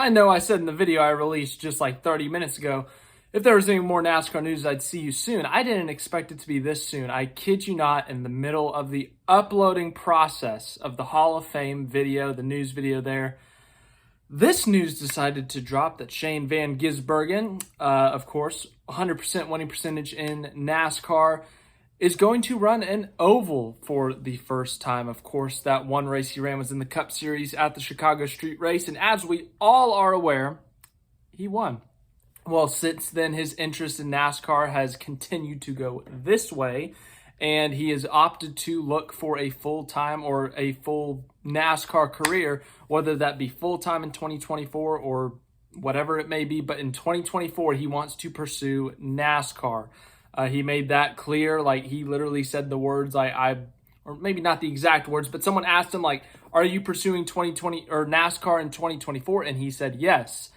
I know I said in the video I released just like 30 minutes ago, if there was any more NASCAR news, I'd see you soon. I didn't expect it to be this soon. I kid you not, in the middle of the uploading process of the Hall of Fame video, the news video there, this news decided to drop that Shane Van Gisbergen, of course, 100% winning percentage in NASCAR, is going to run an oval for the first time. Of course, that one race he ran was in the Cup Series at the Chicago Street Race, and as we all are aware, he won. Well, since then, his interest in NASCAR has continued to go this way, and he has opted to look for a full-time or a full NASCAR career, whether that be full-time in 2024 or whatever it may be. But in 2024, he wants to pursue NASCAR. He made that clear. Like, he literally said the words, or maybe not the exact words, but someone asked him, like, are you pursuing 2020 or NASCAR in 2024? And he said yes.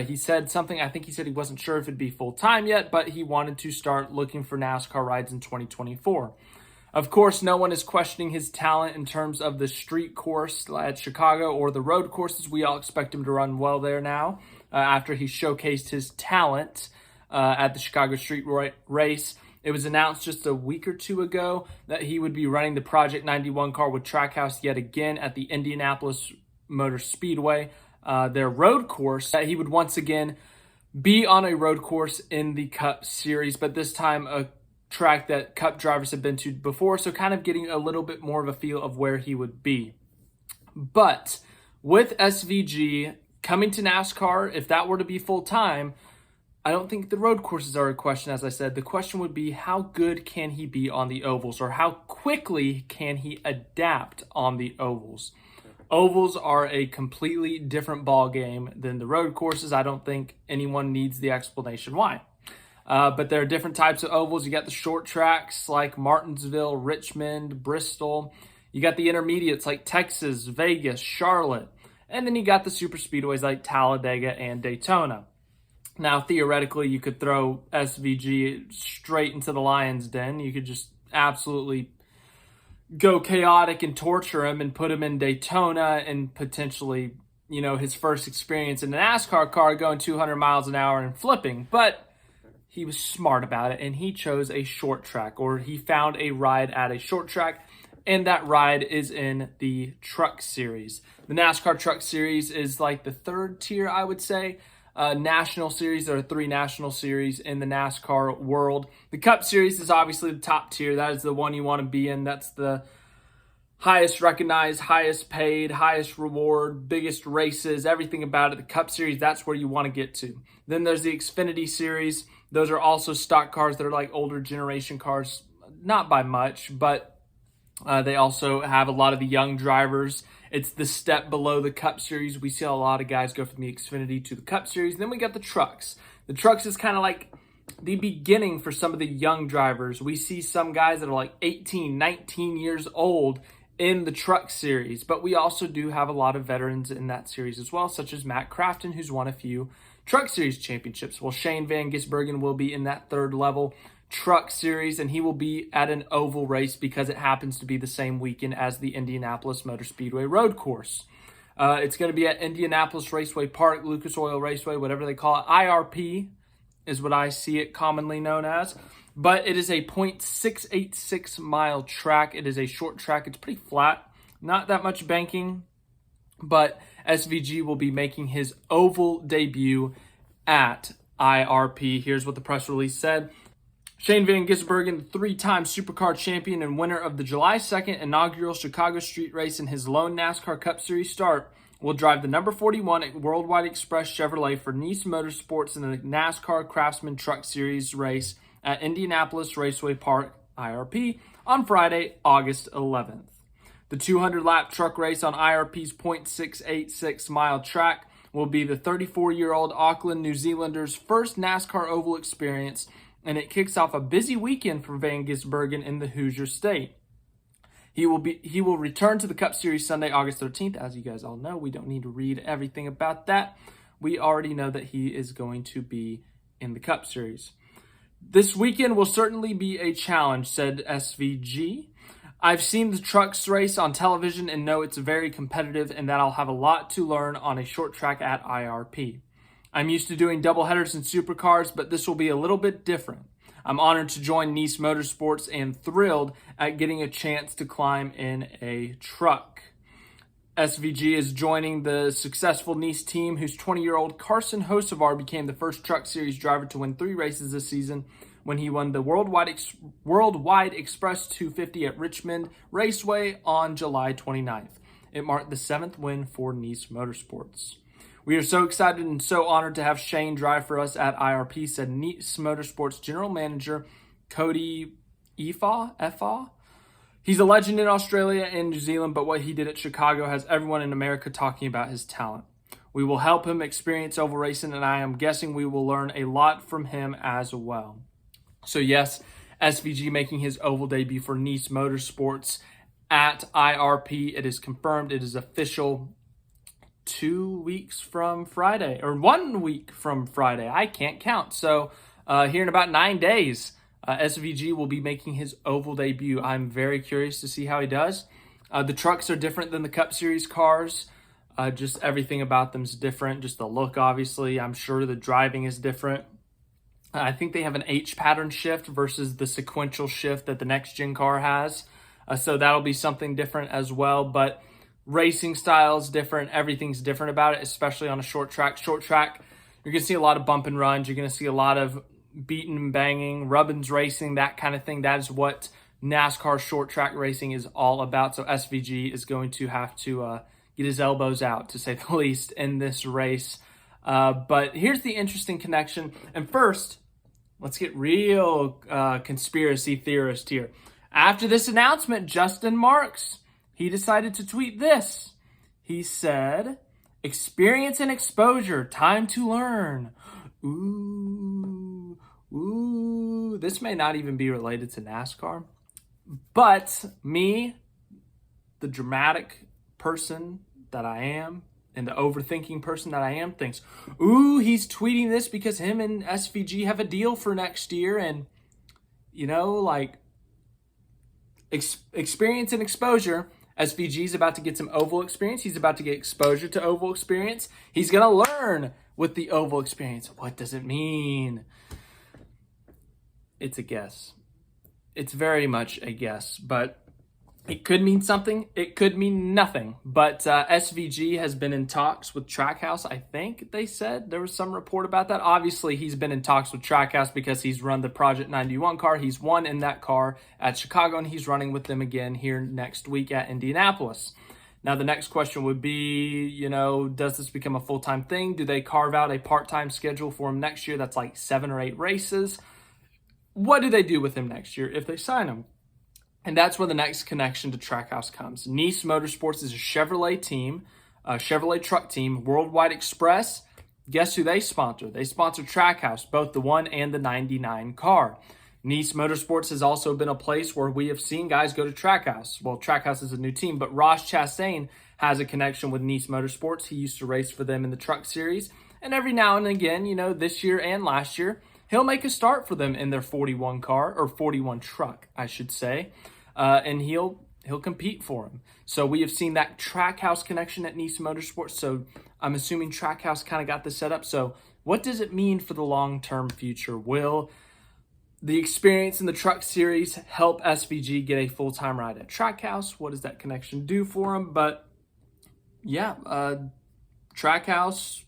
He said something, I think he said he wasn't sure if it'd be full-time yet, but he wanted to start looking for NASCAR rides in 2024. Of course, no one is questioning his talent in terms of the street course at Chicago or the road courses. We all expect him to run well there now after he showcased his talent at the Chicago Street Race. It was announced just a week or two ago that he would be running the Project 91 car with Trackhouse yet again at the Indianapolis Motor Speedway, their road course. That he would once again be on a road course in the Cup Series, but this time a track that Cup drivers have been to before, so kind of getting a little bit more of a feel of where he would be. But with SVG coming to NASCAR, if that were to be full-time, I don't think the road courses are a question, as I said. The question would be, how good can he be on the ovals, or how quickly can he adapt on the ovals? Ovals are a completely different ball game than the road courses. I don't think anyone needs the explanation why. But there are different types of ovals. You got the short tracks like Martinsville, Richmond, Bristol. You got the intermediates like Texas, Vegas, Charlotte. And then you got the super speedways like Talladega and Daytona. Now, theoretically, you could throw SVG straight into the lion's den. You could just absolutely go chaotic and torture him and put him in Daytona and potentially, his first experience in a NASCAR car going 200 miles an hour and flipping. But he was smart about it, and he chose a short track, or he found a ride at a short track, and that ride is in the Truck Series. The NASCAR Truck Series is like the third tier, I would say. National Series, there are 3 National Series in the NASCAR world. The Cup Series is obviously the top tier. That is the one you want to be in. That's the highest recognized, highest paid, highest reward, biggest races, everything about it. The Cup Series, that's where you want to get to. Then there's the Xfinity Series. Those are also stock cars that are like older generation cars, not by much, but they also have a lot of the young drivers. It's the step below the Cup Series. We see a lot of guys go from the Xfinity to the Cup Series. Then we got the Trucks. The Trucks is kind of like the beginning for some of the young drivers. We see some guys that are like 18, 19 years old in the Truck Series, but we also do have a lot of veterans in that series as well, such as Matt Crafton, who's won a few Truck Series championships. Well, Shane Van Gisbergen will be in that third level Truck Series, and he will be at an oval race because it happens to be the same weekend as the Indianapolis Motor Speedway road course. It's going to be at Indianapolis Raceway Park, Lucas Oil Raceway, whatever they call it. IRP is what I see it commonly known as. But it is a 0.686 mile track. It is a short track. It's pretty flat, not that much banking, but SVG will be making his oval debut at IRP. Here's what the press release said. Shane Van Gisbergen, the 3-time Supercar champion and winner of the July 2nd inaugural Chicago Street Race in his lone NASCAR Cup Series start, will drive the number 41 at Worldwide Express Chevrolet for Nice Motorsports in the NASCAR Craftsman Truck Series race at Indianapolis Raceway Park, IRP, on Friday, August 11th. The 200-lap truck race on IRP's 0.686 mile track will be the 34-year-old Auckland New Zealander's first NASCAR oval experience, and it kicks off a busy weekend for Van Gisbergen in the Hoosier State. He will return to the Cup Series Sunday, August 13th. As you guys all know, we don't need to read everything about that. We already know that he is going to be in the Cup Series. This weekend will certainly be a challenge, said SVG. I've seen the trucks race on television and know it's very competitive and that I'll have a lot to learn on a short track at IRP. I'm used to doing doubleheaders and supercars, but this will be a little bit different. I'm honored to join Nice Motorsports and thrilled at getting a chance to climb in a truck. SVG is joining the successful Nice team, whose 20-year-old Carson Hocevar became the first Truck Series driver to win 3 races this season when he won the Worldwide Express 250 at Richmond Raceway on July 29th. It marked the 7th win for Nice Motorsports. We are so excited and so honored to have Shane drive for us at IRP, said Nice Motorsports General Manager Cody Efa. He's a legend in Australia and New Zealand, but what he did at Chicago has everyone in America talking about his talent. We will help him experience oval racing, and I am guessing we will learn a lot from him as well. So yes, SVG making his oval debut for Nice Motorsports at IRP. It is confirmed. It is official. 2 weeks from Friday, or 1 week from Friday. I can't count. So here in about 9 days, SVG will be making his oval debut. I'm very curious to see how he does. The trucks are different than the Cup Series cars. Just everything about them is different. Just the look, obviously. I'm sure the driving is different. I think they have an H pattern shift versus the sequential shift that the next gen car has. So that'll be something different as well. But racing style is different. Everything's different about it, especially on a short track. Short track, you're going to see a lot of bump and runs. You're going to see a lot of beating and banging, rubbins racing, that kind of thing. That is what NASCAR short track racing is all about. So SVG is going to have to get his elbows out, to say the least, in this race. But here's the interesting connection. And first, let's get real conspiracy theorist here. After this announcement, Justin Marks, he decided to tweet this. He said, "Experience and exposure, time to learn." Ooh, this may not even be related to NASCAR. But me, the dramatic person that I am, and the overthinking person that I am, thinks, ooh, he's tweeting this because him and SVG have a deal for next year. And, experience and exposure. SVG is about to get some oval experience. He's about to get exposure to oval experience. He's going to learn with the oval experience. What does it mean? It's a guess. It's very much a guess, but it could mean something. It could mean nothing. But SVG has been in talks with Trackhouse. I think they said there was some report about that. Obviously, he's been in talks with Trackhouse because he's run the Project 91 car. He's won in that car at Chicago, and he's running with them again here next week at Indianapolis. Now, the next question would be, does this become a full-time thing? Do they carve out a part-time schedule for him next year that's like 7 or 8 races? What do they do with him next year if they sign him? And that's where the next connection to Trackhouse comes. Nice Motorsports is a Chevrolet team, a Chevrolet truck team. Worldwide Express, guess who they sponsor? They sponsor Trackhouse, both the 1 and the 99 car. Nice Motorsports has also been a place where we have seen guys go to Trackhouse. Well, Trackhouse is a new team, but Ross Chastain has a connection with Nice Motorsports. He used to race for them in the Truck Series. And every now and again, this year and last year, he'll make a start for them in their 41 car, or 41 truck, I should say. And he'll compete for him. So we have seen that Trackhouse connection at Nice Motorsports. So I'm assuming Trackhouse kind of got this set up. So what does it mean for the long-term future? Will the experience in the Truck Series help SVG get a full-time ride at Trackhouse? What does that connection do for him? But yeah, Trackhouse,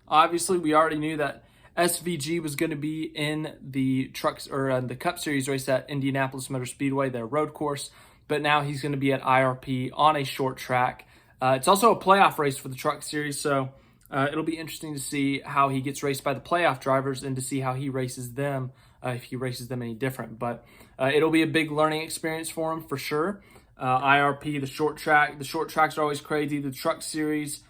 obviously we already knew that SVG was going to be in the trucks, or the Cup Series race at Indianapolis Motor Speedway, their road course, but now he's going to be at IRP on a short track. It's also a playoff race for the Truck Series, so it'll be interesting to see how he gets raced by the playoff drivers and to see how he races them, if he races them any different. But it'll be a big learning experience for him for sure. IRP, the short tracks are always crazy. The Truck Series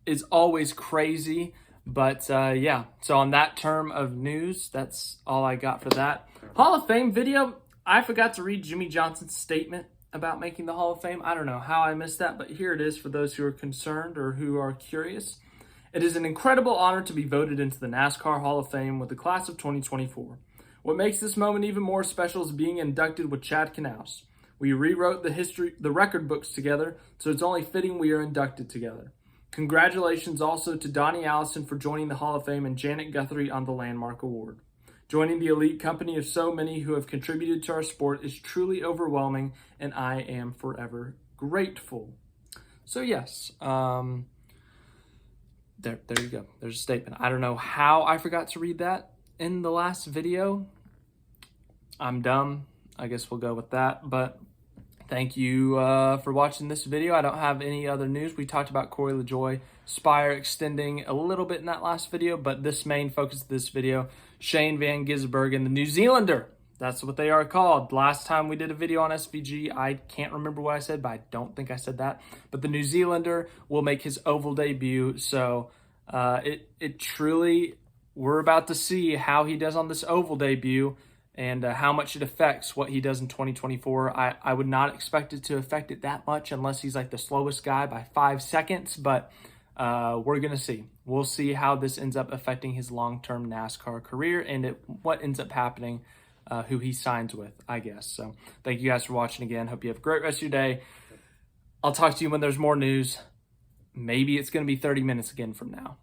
is always crazy. But yeah, so on that term of news, that's all I got for that. Hall of Fame video, I forgot to read Jimmy Johnson's statement about making the Hall of Fame. I don't know how I missed that, but here it is for those who are concerned or who are curious. It is an incredible honor to be voted into the NASCAR Hall of Fame with the class of 2024. What makes this moment even more special is being inducted with Chad Knaus. We rewrote the record books together, so it's only fitting we are inducted together. Congratulations also to Donnie Allison for joining the Hall of Fame and Janet Guthrie on the Landmark Award. Joining the elite company of so many who have contributed to our sport is truly overwhelming, and I am forever grateful. So yes, there you go. There's a statement. I don't know how I forgot to read that in the last video. I'm dumb. I guess we'll go with that. But thank you for watching this video. I don't have any other news. We talked about Corey LaJoie, Spire extending a little bit in that last video, but this main focus of this video, Shane Van Gisbergen, the New Zealander. That's what they are called. Last time we did a video on SVG, I can't remember what I said, but I don't think I said that. But the New Zealander will make his oval debut. So it truly, we're about to see how he does on this oval debut and how much it affects what he does in 2024. I would not expect it to affect it that much unless he's like the slowest guy by 5 seconds, but we're going to see. We'll see how this ends up affecting his long-term NASCAR career and what ends up happening, who he signs with, I guess. So thank you guys for watching again. Hope you have a great rest of your day. I'll talk to you when there's more news. Maybe it's going to be 30 minutes again from now.